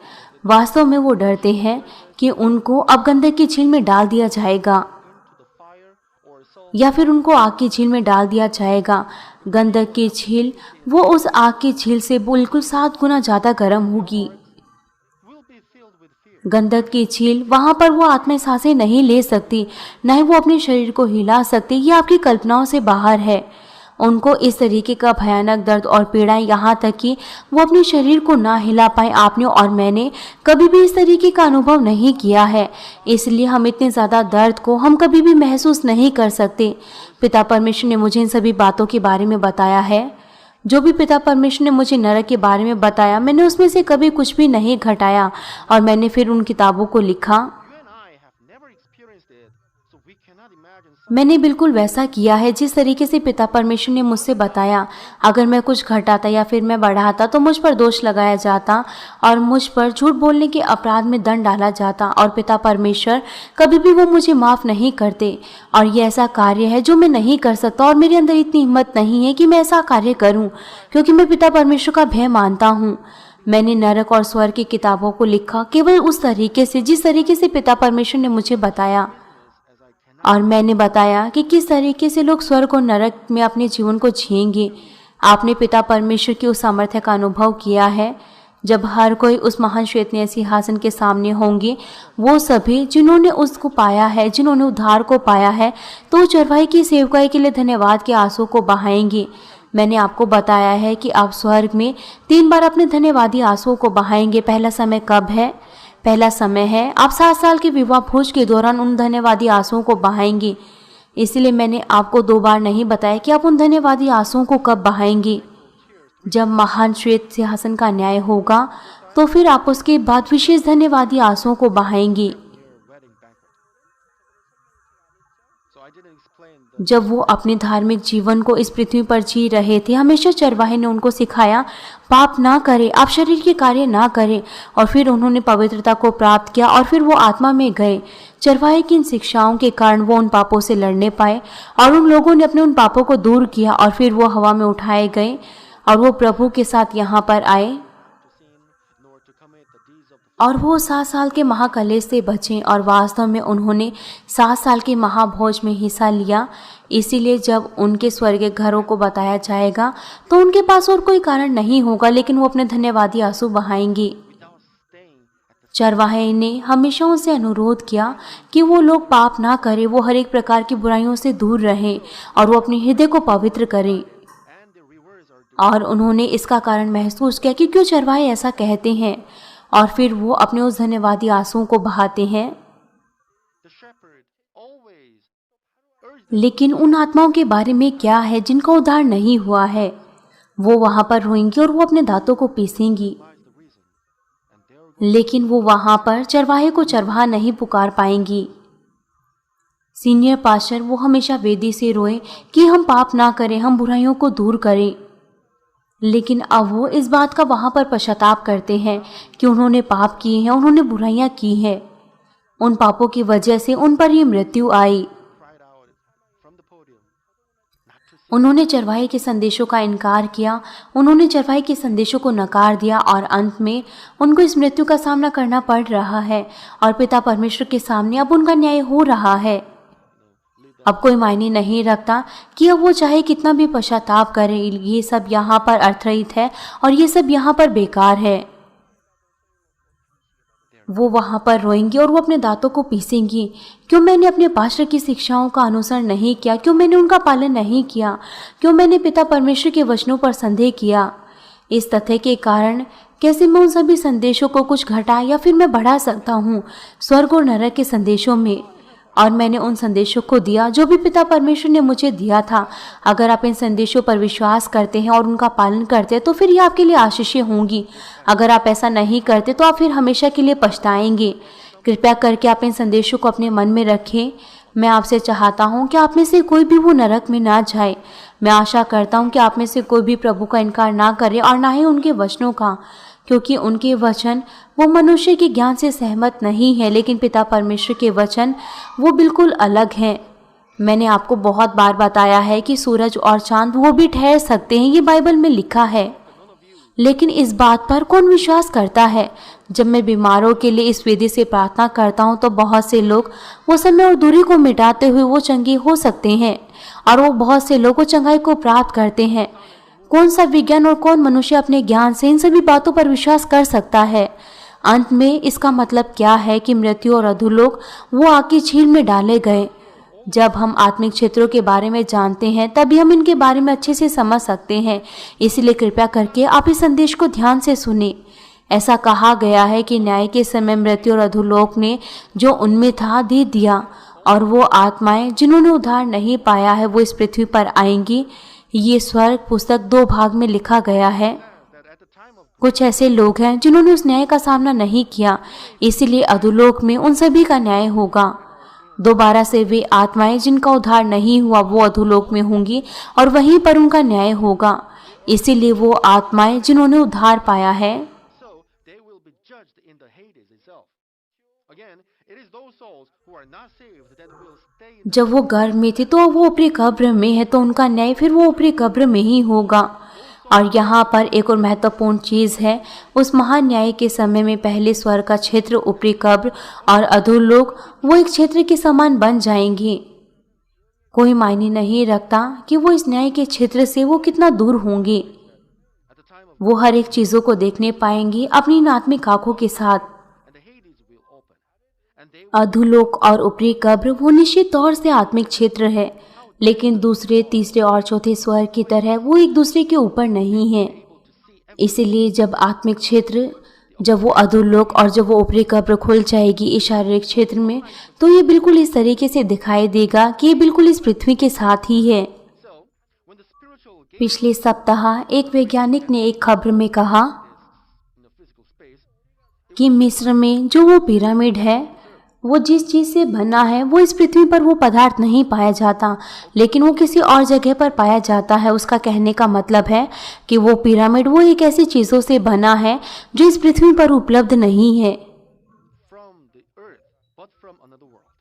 वास्तव में वो डरते हैं कि उनको अब गंधक की झील में डाल दिया जाएगा या फिर उनको आग की झील में डाल दिया जाएगा। गंधक की झील वो उस आग की झील से बिल्कुल 7 गुना ज़्यादा गर्म होगी। गंधक की झील, वहाँ पर वो आत्मा सांसें नहीं ले सकती, न ही वो अपने शरीर को हिला सकती। ये आपकी कल्पनाओं से बाहर है। उनको इस तरीके का भयानक दर्द और पीड़ा, यहाँ तक कि वो अपने शरीर को ना हिला पाए, आपने और मैंने कभी भी इस तरीके का अनुभव नहीं किया है। इसलिए हम इतने ज़्यादा दर्द को हम कभी भी महसूस नहीं कर सकते। पिता परमेश्वर ने मुझे इन सभी बातों के बारे में बताया है। जो भी पिता परमेश्वर ने मुझे नरक के बारे में बताया, मैंने उसमें से कभी कुछ भी नहीं घटाया और मैंने फिर उन किताबों को लिखा। मैंने बिल्कुल वैसा किया है जिस तरीके से पिता परमेश्वर ने मुझसे बताया। अगर मैं कुछ घटाता या फिर मैं बढ़ाता तो मुझ पर दोष लगाया जाता और मुझ पर झूठ बोलने के अपराध में दंड डाला जाता, और पिता परमेश्वर कभी भी वो मुझे माफ़ नहीं करते। और ये ऐसा कार्य है जो मैं नहीं कर सकता और मेरे अंदर इतनी हिम्मत नहीं है कि मैं ऐसा कार्य करूँ, क्योंकि मैं पिता परमेश्वर का भय मानता हूँ। मैंने नरक और स्वर्ग की किताबों को लिखा केवल उस तरीके से जिस तरीके से पिता परमेश्वर ने मुझे बताया, और मैंने बताया कि किस तरीके से लोग स्वर्ग और नरक में अपने जीवन को जिएंगे। आपने पिता परमेश्वर की उस सामर्थ्य का अनुभव किया है जब हर कोई उस महान श्वेतनीय सिंहासन के सामने होंगे। वो सभी जिन्होंने उसको पाया है, जिन्होंने उद्धार को पाया है, तो चरवाहे की सेवकाई के लिए धन्यवाद के आंसू को बहाएंगे। मैंने आपको बताया है कि आप स्वर्ग में 3 बार अपने धन्यवादी आंसुओं को बहाएंगे। पहला समय कब है? पहला समय है आप 7 साल के विवाह भोज के दौरान उन धन्यवादी आंसुओं को बहाएंगे। इसलिए मैंने आपको 2 बार नहीं बताया कि आप उन धन्यवादी आंसुओं को कब बहाएंगे। जब महान श्वेत सिंहासन का न्याय होगा तो फिर आप उसके बाद विशेष धन्यवादी आंसुओं को बहाएंगे। जब वो अपने धार्मिक जीवन को इस पृथ्वी पर जी रहे थे, हमेशा चरवाहे ने उनको सिखाया पाप ना करें, आप शरीर के कार्य ना करें, और फिर उन्होंने पवित्रता को प्राप्त किया और फिर वो आत्मा में गए। चरवाहे की इन शिक्षाओं के कारण वो उन पापों से लड़ने पाए और उन लोगों ने अपने उन पापों को दूर किया और फिर वो हवा में उठाए गए और वो प्रभु के साथ यहाँ पर आए और वो 7 साल के महाकलेश से बचे और वास्तव में उन्होंने 7 साल के महाभोज में हिस्सा लिया। इसीलिए जब उनके स्वर्गीय घरों को बताया जाएगा तो उनके पास और कोई कारण नहीं होगा, लेकिन वो अपने धन्यवादी आंसू बहाएंगे। चरवाहे ने हमेशा उनसे अनुरोध किया कि वो लोग पाप ना करें, वो हर एक प्रकार की बुराइयों से दूर रहें और वो अपने हृदय को पवित्र करें। और उन्होंने इसका कारण महसूस किया कि क्यों चरवाहे ऐसा कहते हैं, और फिर वो अपने उस धन्यवादी आंसुओं को बहाते हैं। लेकिन उन आत्माओं के बारे में क्या है जिनका उद्धार नहीं हुआ है? वो वहां पर रोएंगी और वो अपने दांतों को पीसेंगी, लेकिन वो वहां पर चरवाहे को चरवाहा नहीं पुकार पाएंगी। सीनियर पास्टर वो हमेशा वेदी से रोए कि हम पाप ना करें, हम बुराइयों को दूर करें, लेकिन अब वो इस बात का वहाँ पर पश्चाताप करते हैं कि उन्होंने पाप किए हैं, उन्होंने बुराइयाँ की हैं। उन पापों की वजह से उन पर ये मृत्यु आई। उन्होंने चरवाहे के संदेशों का इनकार किया, उन्होंने चरवाहे के संदेशों को नकार दिया और अंत में उनको इस मृत्यु का सामना करना पड़ रहा है और पिता परमेश्वर के सामने अब उनका न्याय हो रहा है। अब कोई मायने नहीं रखता कि अब वो चाहे कितना भी पश्चाताप करे, ये सब यहाँ पर अर्थरहित है और ये सब यहाँ पर बेकार है। वो वहाँ पर रोएंगी और वो अपने दांतों को पीसेंगी। क्यों मैंने अपने पास्टर की शिक्षाओं का अनुसरण नहीं किया? क्यों मैंने उनका पालन नहीं किया? क्यों मैंने पिता परमेश्वर के वचनों पर संदेह किया? इस तथ्य के कारण कैसे मैं उन सभी संदेशों को कुछ घटा या फिर मैं बढ़ा सकता हूँ स्वर्ग और नरक के संदेशों में? और मैंने उन संदेशों को दिया जो भी पिता परमेश्वर ने मुझे दिया था। अगर आप इन संदेशों पर विश्वास करते हैं और उनका पालन करते हैं तो फिर ये आपके लिए आशीषें होंगी। अगर आप ऐसा नहीं करते तो आप फिर हमेशा के लिए पछताएंगे। कृपया करके आप इन संदेशों को अपने मन में रखें। मैं आपसे चाहता हूँ कि आप में से कोई भी वो नरक में ना जाए। मैं आशा करता हूँ कि आप में से कोई भी प्रभु का इनकार ना करे और ना ही उनके वचनों का, क्योंकि उनके वचन वो मनुष्य के ज्ञान से सहमत नहीं है, लेकिन पिता परमेश्वर के वचन वो बिल्कुल अलग हैं। मैंने आपको बहुत बार बताया है कि सूरज और चांद वो भी ठहर सकते हैं, ये बाइबल में लिखा है, लेकिन इस बात पर कौन विश्वास करता है? जब मैं बीमारों के लिए इस वेदी से प्रार्थना करता हूँ तो बहुत से लोग वो समय और दूरी को मिटाते हुए वो चंगे हो सकते हैं और वो बहुत से लोग वो चंगाई को प्राप्त करते हैं। कौन सा विज्ञान और कौन मनुष्य अपने ज्ञान से इन सभी बातों पर विश्वास कर सकता है? अंत में इसका मतलब क्या है कि मृत्यु और अधोलोक वो आग की झील में डाले गए। जब हम आत्मिक क्षेत्रों के बारे में जानते हैं तभी हम इनके बारे में अच्छे से समझ सकते हैं। इसलिए कृपया करके आप इस संदेश को ध्यान से सुने। ऐसा कहा गया है कि न्याय के समय मृत्यु और अधोलोक ने जो उनमें था दे दिया, और वो आत्माएं जिन्होंने उद्धार नहीं पाया है वो इस पृथ्वी पर आएंगी। ये स्वर्ग पुस्तक 2 भाग में लिखा गया है। कुछ ऐसे लोग हैं जिन्होंने उस न्याय का सामना नहीं किया, इसलिए अधोलोक में उन सभी का न्याय होगा। दोबारा से वे आत्माएं जिनका उद्धार नहीं हुआ वो अधोलोक में होंगी और वहीं पर उनका न्याय होगा। इसीलिए वो आत्माएं जिन्होंने उद्धार पाया है जब वो गर्भ में थे तो वो ऊपरी कब्र में है, तो उनका न्याय फिर वो ऊपरी कब्र में ही होगा। और यहाँ पर एक और महत्वपूर्ण चीज़ है, उस महान न्याय के समय में पहले स्वर्ग का क्षेत्र, ऊपरी कब्र और अधोलोक वो एक क्षेत्र के समान बन जाएंगे। कोई मायने नहीं रखता कि वो इस न्याय के क्षेत्र से वो कितना दूर होंगे। वो हर एक चीज़ों को देखने पाएंगे अपनी आत्मिक आंखों के साथ। अधोलोक और ऊपरी कब्र वो निश्चित तौर से आत्मिक क्षेत्र है, लेकिन दूसरे, तीसरे और चौथे स्वर्ग की तरह वो एक दूसरे के ऊपर नहीं है। इसलिए जब आत्मिक क्षेत्र, जब वो अधोलोक और जब वो ऊपरी कब्र खुल जाएगी इस शारीरिक क्षेत्र में, तो ये बिल्कुल इस तरीके से दिखाई देगा कि ये बिल्कुल इस पृथ्वी के साथ ही है। पिछले सप्ताह एक वैज्ञानिक ने एक खबर में कहा कि मिस्र में जो वो पिरामिड है, वो जिस चीज़ से बना है वो इस पृथ्वी पर वो पदार्थ नहीं पाया जाता, लेकिन वो किसी और जगह पर पाया जाता है। उसका कहने का मतलब है कि वो पिरामिड वो एक ऐसी चीज़ों से बना है जो इस पृथ्वी पर उपलब्ध नहीं है।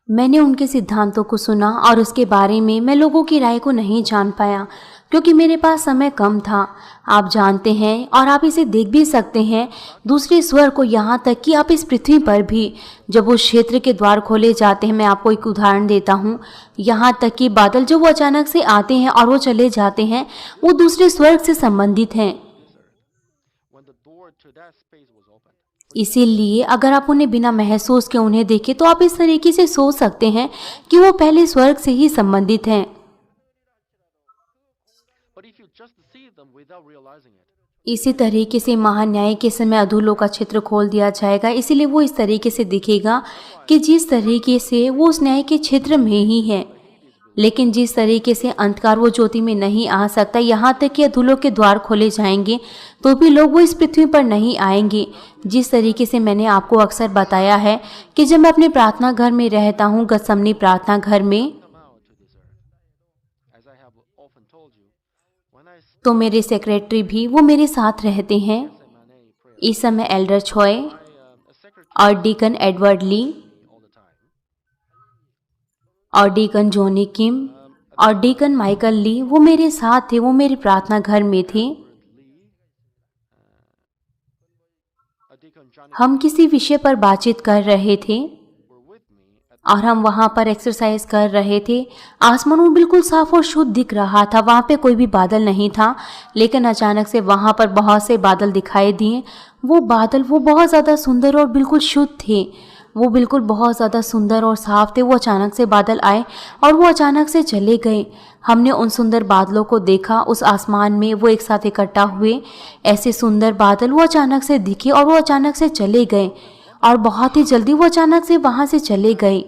मैंने उनके सिद्धांतों को सुना और उसके बारे में मैं लोगों की राय को नहीं जान पाया, क्योंकि मेरे पास समय कम था। आप जानते हैं और आप इसे देख भी सकते हैं दूसरे स्वर को, यहाँ तक कि आप इस पृथ्वी पर भी जब उस क्षेत्र के द्वार खोले जाते हैं। मैं आपको एक उदाहरण देता हूँ। यहाँ तक कि बादल जो वो अचानक से आते हैं और वो चले जाते हैं, वो दूसरे स्वर्ग से संबंधित हैं। इसीलिए अगर आप उन्हें बिना महसूस के उन्हें देखें तो आप इस तरीके से सोच सकते हैं कि वो पहले स्वर्ग से ही संबंधित हैं। इसी तरीके से महान्याय के समय अधोलोक का क्षेत्र खोल दिया जाएगा, इसीलिए वो इस तरीके से दिखेगा कि जिस तरीके से वो उस न्याय के क्षेत्र में ही है, लेकिन जिस तरीके से अंधकार वो ज्योति में नहीं आ सकता, यहाँ तक कि अधोलोक के द्वार खोले जाएंगे तो भी लोग वो इस पृथ्वी पर नहीं आएंगे। जिस तरीके से मैंने आपको अक्सर बताया है कि जब मैं अपने प्रार्थना घर में रहता हूँ, गतसमनी प्रार्थना घर में, तो मेरे सेक्रेटरी भी वो मेरे साथ रहते हैं। इस समय एल्डर छॉय और डीकन एडवर्ड ली और डीकन जॉनी किम और डीकन माइकल ली वो मेरे साथ थे, वो मेरे प्रार्थना घर में थे। हम किसी विषय पर बातचीत कर रहे थे और हम वहाँ पर एक्सरसाइज कर रहे थे। आसमान वो बिल्कुल साफ और शुद्ध दिख रहा था, वहाँ पे कोई भी बादल नहीं था, लेकिन अचानक से वहाँ पर बहुत से बादल दिखाई दिए। वो बादल वो बहुत ज़्यादा सुंदर और बिल्कुल शुद्ध थे, वो बिल्कुल बहुत ज़्यादा सुंदर और साफ थे। वो अचानक से बादल आए और वो अचानक से चले गए। हमने उन सुंदर बादलों को देखा, उस आसमान में वो एक साथ इकट्ठा हुए। ऐसे सुंदर बादल वो अचानक से दिखे और वो अचानक से चले गए, और बहुत ही जल्दी वो अचानक से वहाँ से चले गए।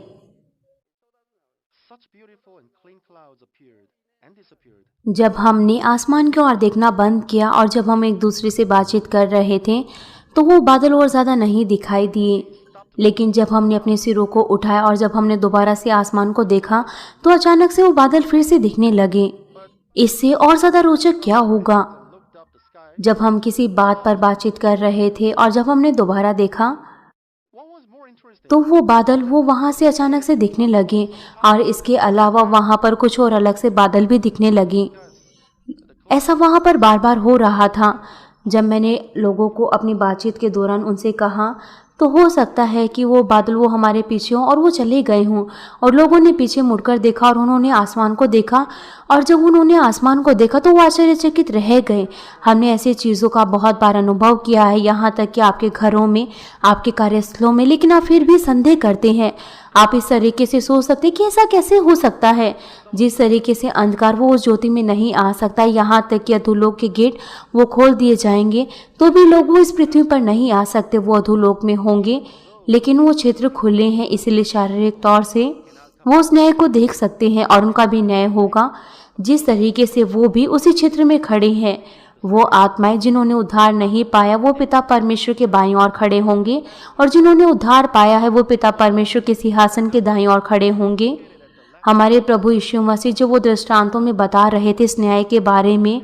जब हमने आसमान की ओर देखना बंद किया और जब हम एक दूसरे से बातचीत कर रहे थे तो वो बादल और ज़्यादा नहीं दिखाई दिए, लेकिन जब हमने अपने सिरों को उठाया और जब हमने दोबारा से आसमान को देखा तो अचानक से वो बादल फिर से दिखने लगे। इससे और ज़्यादा रोचक क्या होगा? जब हम किसी बात पर बातचीत कर रहे थे और जब हमने दोबारा देखा तो वो बादल वो वहाँ से अचानक से दिखने लगे, और इसके अलावा वहाँ पर कुछ और अलग से बादल भी दिखने लगे। ऐसा वहाँ पर बार बार हो रहा था। जब मैंने लोगों को अपनी बातचीत के दौरान उनसे कहा तो हो सकता है कि वो बादल वो हमारे पीछे हों और वो चले गए हों, और लोगों ने पीछे मुड़कर देखा और उन्होंने आसमान को देखा, और जब उन्होंने आसमान को देखा तो वो आश्चर्यचकित रह गए। हमने ऐसी चीज़ों का बहुत बार अनुभव किया है, यहाँ तक कि आपके घरों में, आपके कार्यस्थलों में, लेकिन आप फिर भी संदेह करते हैं। आप इस तरीके से सोच सकते हैं कि ऐसा कैसे हो सकता है। जिस तरीके से अंधकार वो उस ज्योति में नहीं आ सकता, यहाँ तक कि अधोलोक के गेट वो खोल दिए जाएंगे तो भी लोग वो इस पृथ्वी पर नहीं आ सकते, वो अधोलोक में होंगे। लेकिन वो क्षेत्र खुले हैं, इसलिए शारीरिक तौर से वो उस न्याय को देख सकते हैं और उनका भी न्याय होगा। जिस तरीके से वो भी उसी क्षेत्र में खड़े हैं, वो आत्माएं जिन्होंने उद्धार नहीं पाया वो पिता परमेश्वर के बाईं ओर खड़े होंगे, और जिन्होंने उद्धार पाया है वो पिता परमेश्वर के सिंहासन के दाईं ओर खड़े होंगे। हमारे प्रभु यीशु मसीह जो वो दृष्टांतों में बता रहे थे इस न्याय के बारे में,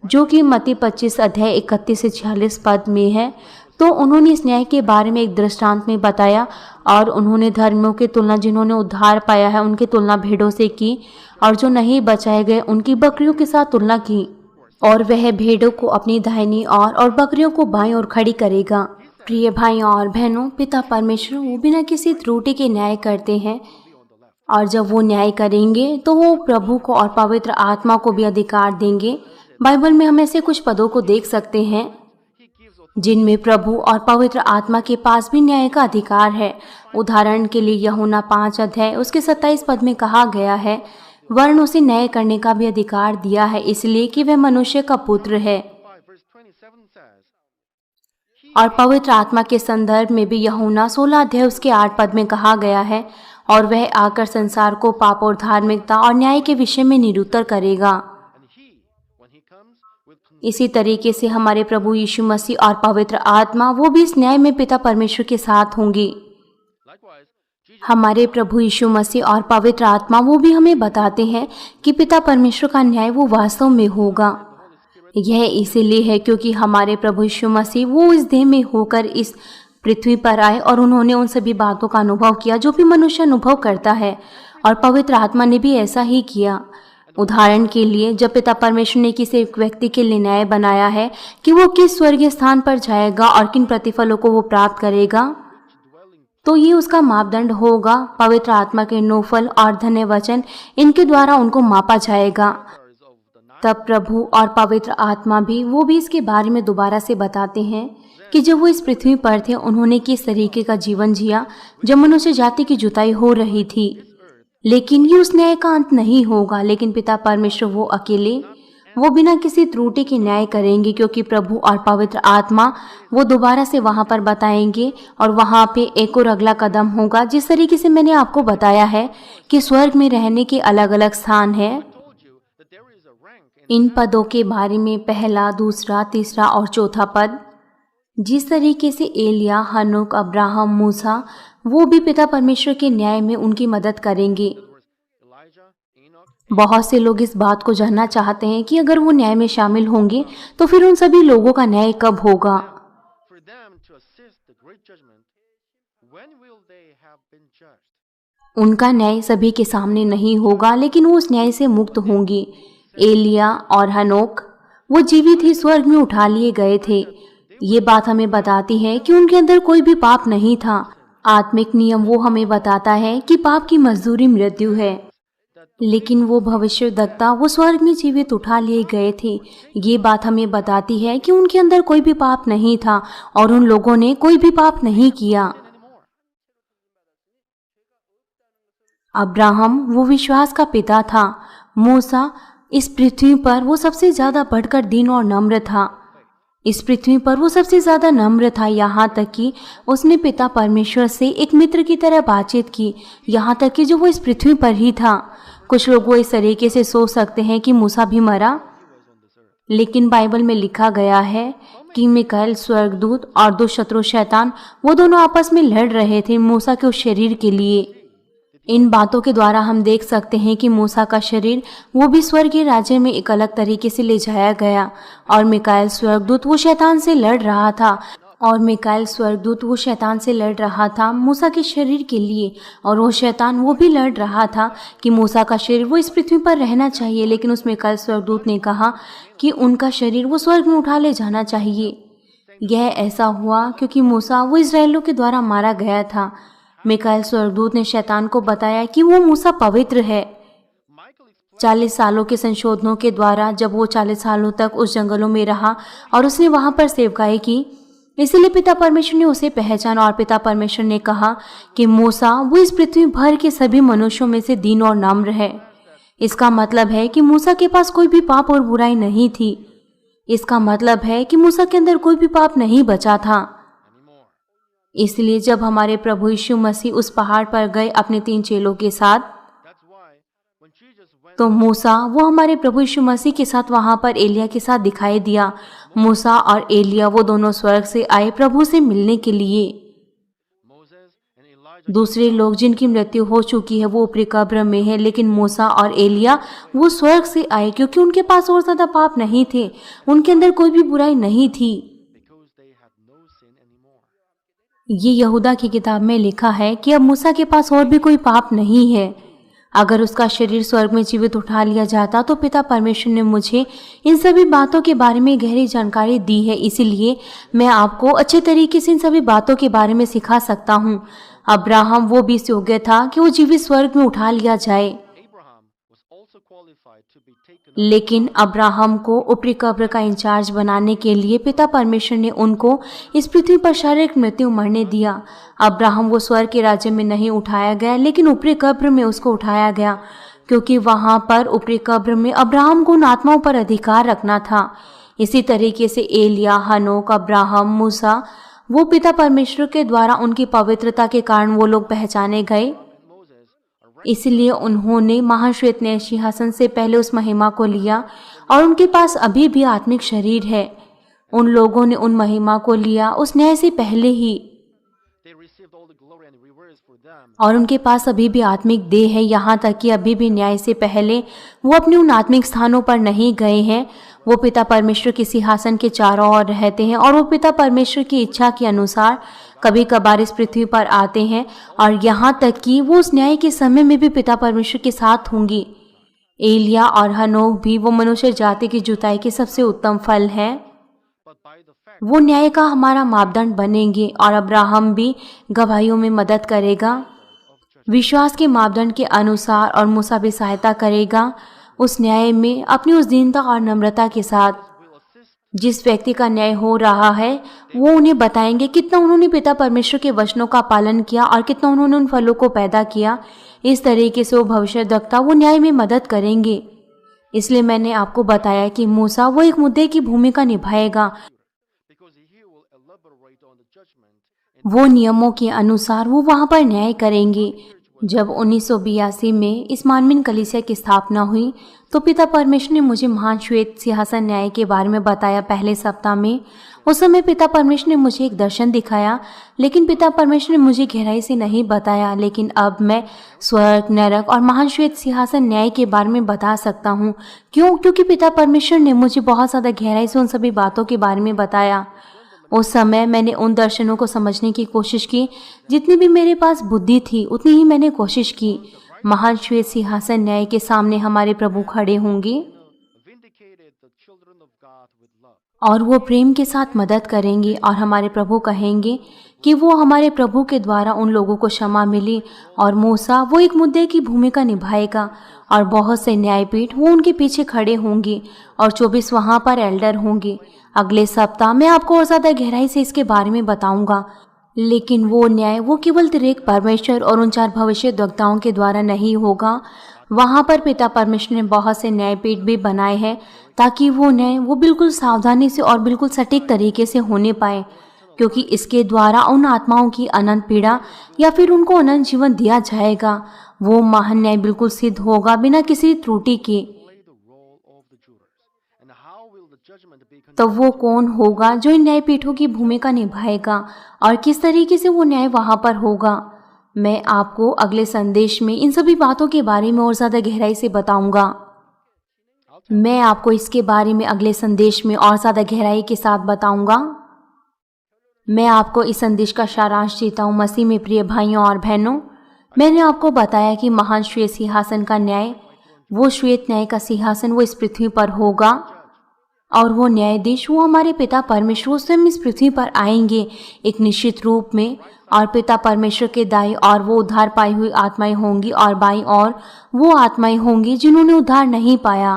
जो कि मत्ती 25 अध्याय 31 से 46 पद में है, तो उन्होंने इस न्याय के बारे में एक दृष्टांत में बताया और उन्होंने धर्मियों की तुलना जिन्होंने उद्धार पाया है उनकी तुलना भेड़ों से की, और जो नहीं बचाए गए उनकी बकरियों के साथ तुलना की। और वह भेड़ों को अपनी दाहिनी ओर और बकरियों को बाईं ओर खड़ी करेगा। प्रिय भाइयों और बहनों, पिता परमेश्वर वो बिना किसी त्रुटि के न्याय करते हैं, और जब वो न्याय करेंगे तो वो प्रभु को और पवित्र आत्मा को भी अधिकार देंगे। बाइबल में हम ऐसे कुछ पदों को देख सकते हैं जिनमें प्रभु और पवित्र आत्मा के पास भी न्याय का अधिकार है। उदाहरण के लिए यूहन्ना 5 अध्याय उसके 27 पद में कहा गया है, वरन उसे न्याय करने का भी अधिकार दिया है, इसलिए कि वह मनुष्य का पुत्र है। और पवित्र आत्मा के संदर्भ में भी यूहन्ना 16 अध्याय उसके 8 पद में कहा गया है, और वह आकर संसार को पाप और धार्मिकता और न्याय के विषय में निरुत्तर करेगा। इसी तरीके से हमारे प्रभु यीशु मसीह और पवित्र आत्मा वो भी इस न्याय में पिता परमेश्वर के साथ होंगी। हमारे प्रभु यीशु मसीह और पवित्र आत्मा वो भी हमें बताते हैं कि पिता परमेश्वर का न्याय वो वास्तव में होगा। यह इसीलिए है क्योंकि हमारे प्रभु यीशु मसीह वो इस देह में होकर इस पृथ्वी पर आए और उन्होंने उन सभी बातों का अनुभव किया जो भी मनुष्य अनुभव करता है, और पवित्र आत्मा ने भी ऐसा ही किया। उदाहरण के लिए जब पिता परमेश्वर ने किसी एक व्यक्ति के लिए न्याय बनाया है कि वो किस स्वर्गीय स्थान पर जाएगा और किन प्रतिफलों को वो प्राप्त करेगा, तो ये उसका मापदंड होगा। पवित्र आत्मा के नौफल और धन्य वचन इनके द्वारा उनको मापा जाएगा। तब प्रभु और पवित्र आत्मा भी वो भी इसके बारे में दोबारा से बताते हैं कि जब वो इस पृथ्वी पर थे उन्होंने किस तरीके का जीवन जिया जब मनुष्य जाति की जुताई हो रही थी। लेकिन ये उस न्याय का अंत नहीं होगा, लेकिन पिता परमेश्वर वो अकेले वो बिना किसी त्रुटि के न्याय करेंगे, क्योंकि प्रभु और पवित्र आत्मा वो दोबारा से वहां पर बताएंगे और वहां पे एक और अगला कदम होगा। जिस तरीके से मैंने आपको बताया है कि स्वर्ग में रहने के अलग अलग स्थान है, इन पदों के बारे में पहला, दूसरा, तीसरा और चौथा पद, जिस तरीके से एलिया, हनोक, अब्राहम, मूसा वो भी पिता परमेश्वर के न्याय में उनकी मदद करेंगे। बहुत से लोग इस बात को जानना चाहते हैं कि अगर वो न्याय में शामिल होंगे तो फिर उन सभी लोगों का न्याय कब होगा। उनका न्याय सभी के सामने नहीं होगा, लेकिन वो उस न्याय से मुक्त होंगी। एलिया और हनोक वो जीवित ही स्वर्ग में उठा लिए गए थे। ये बात हमें बताती है कि उनके अंदर कोई भी पाप नहीं था। आत्मिक नियम वो हमें बताता है कि पाप की मजदूरी मृत्यु है, लेकिन वो भविष्यद्वक्ता वो स्वर्ग में जीवित उठा लिए गए थे। ये बात हमें बताती है कि उनके अंदर कोई भी पाप नहीं था और उन लोगों ने कोई भी पाप नहीं किया। अब्राहम वो विश्वास का पिता था। मूसा इस पृथ्वी पर वो सबसे ज्यादा बढ़कर दीन और नम्र था। इस पृथ्वी पर वो सबसे ज्यादा नम्र था, यहाँ तक कि उसने पिता परमेश्वर से एक मित्र की तरह बातचीत की, यहाँ तक कि जो वो इस पृथ्वी पर ही था। कुछ लोग वो इस तरीके से सोच सकते हैं कि मूसा भी मरा, लेकिन बाइबल में लिखा गया है कि मिकाएल स्वर्गदूत और दो शत्रु शैतान वो दोनों आपस में लड़ रहे थे मूसा के उस शरीर के लिए। इन बातों के द्वारा हम देख सकते हैं कि मूसा का शरीर वो भी स्वर्गीय राज्य में एक अलग तरीके से ले जाया गया, और मिकाएल स्वर्गदूत वो शैतान से लड़ रहा था, मूसा के शरीर के लिए, और वो शैतान वो भी लड़ रहा था कि मूसा का शरीर वो इस पृथ्वी पर रहना चाहिए, लेकिन उस मिकाएल स्वर्गदूत ने कहा कि उनका शरीर वो स्वर्ग में उठा ले जाना चाहिए। यह ऐसा हुआ क्योंकि मूसा वो इजराइलियों के द्वारा मारा गया था। मिकाएल स्वर्गदूत ने शैतान को बताया कि वो मूसा पवित्र है। 40 सालों के संशोधनों के द्वारा जब वो 40 सालों तक उस जंगलों में रहा और उसने वहां पर सेवकाई की, इसलिए पिता परमेश्वर ने उसे पहचाना और पिता परमेश्वर ने कहा कि मूसा वो इस पृथ्वी भर के सभी मनुष्यों में से दीन और नम्र है। इसका मतलब है कि मूसा के पास कोई भी पाप और बुराई नहीं थी। इसका मतलब है कि मूसा के अंदर कोई भी पाप नहीं बचा था। इसलिए जब हमारे प्रभु यीशु मसीह उस पहाड़ पर गए अपने 3 चेलों के साथ, तो मूसा वो हमारे प्रभु यीशु मसीह के साथ वहां पर एलिया के साथ दिखाई दिया। मूसा और एलिया वो दोनों स्वर्ग से आए प्रभु से मिलने के लिए। दूसरे लोग जिनकी मृत्यु हो चुकी है वो ऊपरी कब्र में है, लेकिन मूसा और एलिया वो स्वर्ग से आए क्योंकि उनके पास और ज्यादा पाप नहीं थे, उनके अंदर कोई भी बुराई नहीं थी। ये यहूदा की किताब में लिखा है कि अब मूसा के पास और भी कोई पाप नहीं है। अगर उसका शरीर स्वर्ग में जीवित उठा लिया जाता तो पिता परमेश्वर ने मुझे इन सभी बातों के बारे में गहरी जानकारी दी है, इसीलिए मैं आपको अच्छे तरीके से इन सभी बातों के बारे में सिखा सकता हूँ। अब्राहम वो भी इस योग्य था कि वो जीवित स्वर्ग में उठा लिया जाए, लेकिन अब्राहम को ऊपरी कब्र का इंचार्ज बनाने के लिए पिता परमेश्वर ने उनको इस पृथ्वी पर शारीरिक मृत्यु मरने दिया। अब्राहम वो स्वर्ग के राज्य में नहीं उठाया गया, लेकिन ऊपरी कब्र में उसको उठाया गया, क्योंकि वहां पर ऊपरी कब्र में अब्राहम को उन आत्माओं पर अधिकार रखना था। इसी तरीके से एलिया, हनोक, अब्राहम, मूसा वो पिता परमेश्वर के द्वारा उनकी पवित्रता के कारण वो लोग पहचाने गए। इसलिए उन्होंने महाश्वेत न्याय सिंहासन से पहले उस महिमा को लिया और उनके पास अभी भी आत्मिक शरीर है। उन लोगों ने उन महिमा को लिया उस न्याय से पहले ही, और उनके पास अभी भी आत्मिक देह है, यहाँ तक कि अभी भी न्याय से पहले वो अपने उन आत्मिक स्थानों पर नहीं गए हैं। वो पिता परमेश्वर के सिंहासन के चारों ओर रहते हैं और वो पिता परमेश्वर की इच्छा के अनुसार कभी कभार इस पृथ्वी पर आते हैं, और यहाँ तक कि वो उस न्याय के समय में भी पिता परमेश्वर के साथ होंगी। एलिया और हनोक भी वो मनुष्य जाति की जुताई के सबसे उत्तम फल हैं। वो न्याय का हमारा मापदंड बनेंगे, और अब्राहम भी गवाहियों में मदद करेगा विश्वास के मापदंड के अनुसार, और मूसा भी सहायता करेगा उस न्याय में अपनी उस दीनता और नम्रता के साथ। जिस व्यक्ति का न्याय हो रहा है वो उन्हें बताएंगे कितना उन्होंने पिता परमेश्वर के वचनों का पालन किया और कितना उन्होंने उन फलों को पैदा किया। इस तरीके से वो भविष्यद्वक्ता वो न्याय में मदद करेंगे। इसलिए मैंने आपको बताया कि मूसा वो एक मुद्दे की भूमिका निभाएगा। वो नियमों के अनुसार वो वहां पर न्याय करेंगे। जब 1982 में इस मानवीन कलीसिया की स्थापना हुई तो पिता परमेश्वर ने मुझे महान श्वेत सिंहासन न्याय के बारे में बताया पहले सप्ताह में। उस समय पिता परमेश्वर ने मुझे एक दर्शन दिखाया, लेकिन पिता परमेश्वर ने मुझे गहराई से नहीं बताया। लेकिन अब मैं स्वर्ग, नरक और महान श्वेत सिंहासन न्याय के बारे में बता सकता हूँ। क्यों? क्योंकि पिता परमेश्वर ने मुझे बहुत ज़्यादा गहराई से उन सभी बातों के बारे में बताया। उस समय मैंने उन दर्शनों को समझने की कोशिश की, जितनी भी मेरे पास बुद्धि थी उतनी ही मैंने कोशिश की। महान श्वेत सिंहासन न्याय के सामने हमारे प्रभु खड़े होंगे और वो प्रेम के साथ मदद करेंगे, और हमारे प्रभु कहेंगे कि वो हमारे प्रभु के द्वारा उन लोगों को क्षमा मिली। और मूसा वो एक मुद्दे की भूमिका निभाएगा, और बहुत से न्यायपीठ वो उनके पीछे खड़े होंगे, और 24 वहाँ पर एल्डर होंगे। अगले सप्ताह मैं आपको और ज़्यादा गहराई से इसके बारे में बताऊंगा। लेकिन वो न्याय वो केवल त्रिएक परमेश्वर और उन 4 भविष्यद्वक्ताओं के द्वारा नहीं होगा। वहाँ पर पिता परमेश्वर ने बहुत से न्यायपीठ भी बनाए हैं ताकि वो न्याय वो बिल्कुल सावधानी से और बिल्कुल सटीक तरीके से होने पाए, क्योंकि इसके द्वारा उन आत्माओं की अनंत पीड़ा या फिर उनको अनंत जीवन दिया जाएगा। वो महान न्याय बिल्कुल सिद्ध होगा बिना किसी त्रुटि के। तो वो कौन होगा जो इन न्यायपीठों की भूमिका निभाएगा और किस तरीके से वो न्याय वहां पर होगा? मैं आपको अगले संदेश में इन सभी बातों के बारे में और ज्यादा गहराई से बताऊंगा। मैं आपको इसके बारे में अगले संदेश में और ज्यादा गहराई के साथ बताऊंगा। मैं आपको इस संदेश का सारांश देता हूँ। मसीह में प्रिय भाइयों और बहनों, मैंने आपको बताया कि महान श्वेत सिंहासन का न्याय, वो श्वेत न्याय का सिंहासन वो इस पृथ्वी पर होगा, और वो न्यायाधीश वो हमारे पिता परमेश्वर स्वयं इस पृथ्वी पर आएंगे एक निश्चित रूप में। और पिता परमेश्वर के दाईं ओर वो उद्धार पाई हुई आत्माएं होंगी, और बाईं ओर वो आत्माएं होंगी जिन्होंने उद्धार नहीं पाया।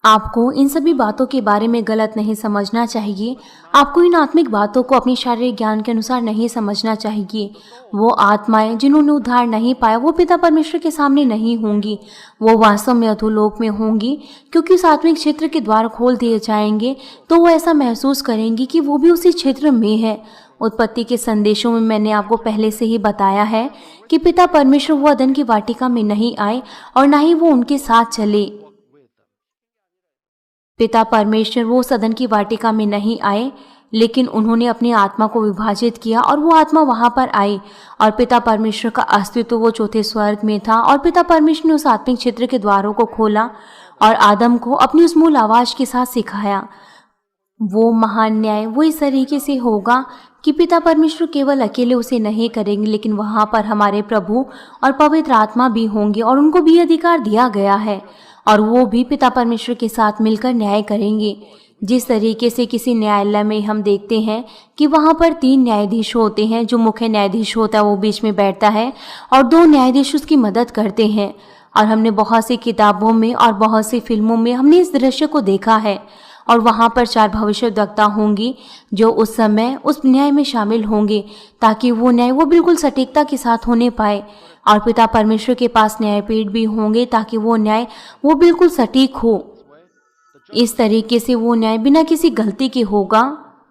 आपको इन सभी बातों के बारे में गलत नहीं समझना चाहिए। आपको इन आत्मिक बातों को अपनी शारीरिक ज्ञान के अनुसार नहीं समझना चाहिए। वो आत्माएं जिन्होंने उद्धार नहीं पाया वो पिता परमेश्वर के सामने नहीं होंगी, वो वास्तव में अधोलोक में होंगी, क्योंकि उस आत्मिक क्षेत्र के द्वार खोल दिए जाएंगे तो वो ऐसा महसूस करेंगी कि वो भी उसी क्षेत्र में है। उत्पत्ति के संदेशों में मैंने आपको पहले से ही बताया है कि पिता परमेश्वर वो अदन की वाटिका में नहीं आए और न ही वो उनके साथ चले। पिता परमेश्वर वो सदन की वाटिका में नहीं आए, लेकिन उन्होंने अपनी आत्मा को विभाजित किया और वो आत्मा वहां पर आई। और पिता परमेश्वर का अस्तित्व वो चौथे स्वर्ग में था और पिता परमेश्वर ने उस आत्मिक क्षेत्र के द्वारों को खोला और आदम को अपनी उस मूल आवाज के साथ सिखाया। वो महान न्याय वो इस तरीके से होगा कि पिता परमेश्वर केवल अकेले उसे नहीं करेंगे, लेकिन वहां पर हमारे प्रभु और पवित्र आत्मा भी होंगे और उनको भी अधिकार दिया गया है और वो भी पिता परमेश्वर के साथ मिलकर न्याय करेंगे। जिस तरीके से किसी न्यायालय में हम देखते हैं कि वहां पर 3 न्यायाधीश होते हैं, जो मुख्य न्यायाधीश होता है वो बीच में बैठता है और 2 न्यायाधीश उसकी मदद करते हैं। और हमने बहुत सी किताबों में और बहुत सी फिल्मों में हमने इस दृश्य को देखा है। और वहां पर 4 भविष्यद्वक्ता होंगी जो उस समय उस न्याय में शामिल होंगे, ताकि वो न्याय वो बिल्कुल सटीकता के साथ होने पाए। और पिता परमेश्वर के पास न्यायपीठ भी होंगे ताकि वो न्याय वो बिल्कुल सटीक हो। इस तरीके से वो न्याय बिना किसी गलती के होगा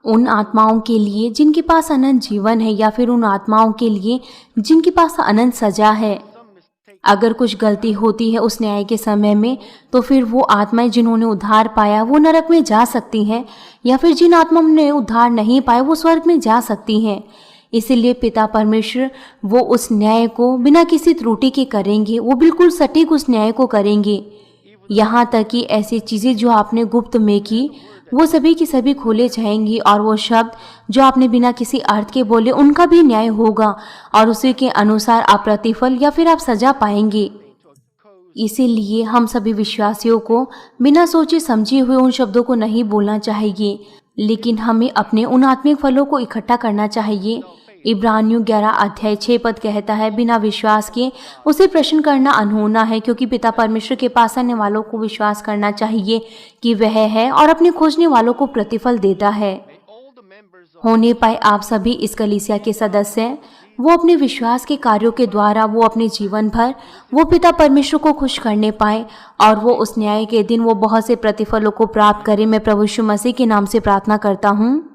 उन आत्माओं के लिए जिनके पास अनंत जीवन है, या फिर उन आत्माओं के लिए जिनके पास अनंत सजा है। अगर कुछ गलती होती है उस न्याय के समय में, तो फिर वो आत्माएं जिन्होंने उद्धार पाया वो नरक में जा सकती हैं, या फिर जिन आत्माओं ने उद्धार नहीं पाया वो स्वर्ग में जा सकती हैं। इसीलिए पिता परमेश्वर वो उस न्याय को बिना किसी त्रुटि के करेंगे, वो बिल्कुल सटीक उस न्याय को करेंगे। यहाँ तक कि ऐसी चीज़ें जो आपने गुप्त में की वो सभी की सभी खोले जाएंगी, और वो शब्द जो आपने बिना किसी अर्थ के बोले उनका भी न्याय होगा और उसी के अनुसार आप प्रतिफल या फिर आप सजा पाएंगे। इसीलिए हम सभी विश्वासियों को बिना सोचे समझे हुए उन शब्दों को नहीं बोलना चाहिए, लेकिन हमें अपने उन आत्मिक फलों को इकट्ठा करना चाहिए। इब्रानियों 11 अध्याय 6 पद कहता है, बिना विश्वास के उसे प्रश्न करना अनहोना है, क्योंकि पिता परमेश्वर के पास आने वालों को विश्वास करना चाहिए कि वह है और अपने खोजने वालों को प्रतिफल देता है। होने पाए आप सभी इस कलीसिया के सदस्य वो अपने विश्वास के कार्यों के द्वारा वो अपने जीवन भर वो पिता परमेश्वर को खुश करने पाए और वो उस न्याय के दिन वो बहुत से प्रतिफलों को प्राप्त करें। मैं प्रभु यीशु मसीह के नाम से प्रार्थना करता हूँ।